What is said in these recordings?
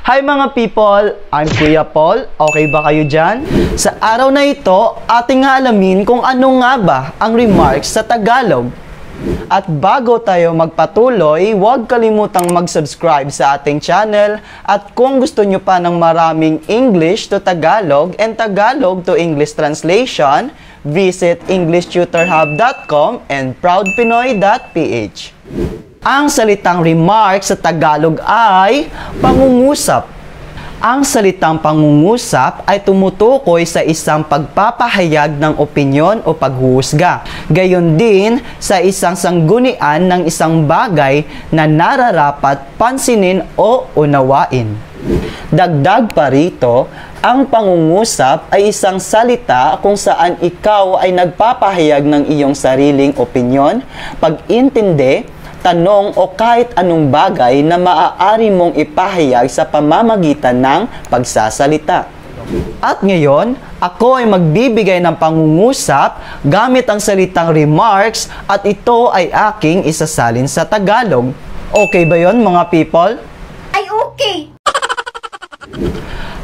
Hi mga people! I'm Kuya Paul. Okay ba kayo dyan? Sa araw na ito, ating alamin kung ano nga ba ang remarks sa Tagalog. At bago tayo magpatuloy, huwag kalimutang mag-subscribe sa ating channel. At kung gusto nyo pa ng maraming English to Tagalog and Tagalog to English translation, visit EnglishTutorHub.com and ProudPinoy.ph. Ang salitang remark sa Tagalog ay pangungusap. Ang salitang pangungusap ay tumutukoy sa isang pagpapahayag ng opinyon o paghuhusga. Gayon din sa isang sanggunian ng isang bagay na nararapat pansinin o unawain. Dagdag pa rito, ang pangungusap ay isang salita kung saan ikaw ay nagpapahayag ng iyong sariling opinyon, pag-intindi, tanong o kahit anong bagay na maaari mong ipahayag sa pamamagitan ng pagsasalita. At ngayon, ako ay magbibigay ng pangungusap gamit ang salitang remarks at ito ay aking isasalin sa Tagalog. Okay ba yon mga people? Ay, okay!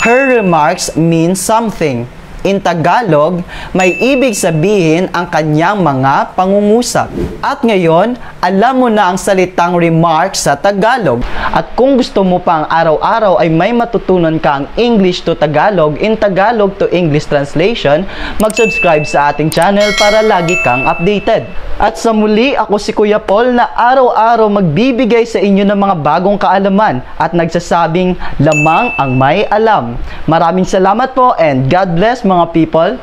Her remarks mean something. In Tagalog, may ibig sabihin ang kanyang mga pangungusap. At ngayon, alam mo na ang salitang remarks sa Tagalog. At kung gusto mo pang araw-araw ay may matutunan ka ang English to Tagalog in Tagalog to English translation, mag-subscribe sa ating channel para lagi kang updated. At sa muli, ako si Kuya Paul na araw-araw magbibigay sa inyo ng mga bagong kaalaman at nagsasabing lamang ang may alam. Maraming salamat po and God bless mga people!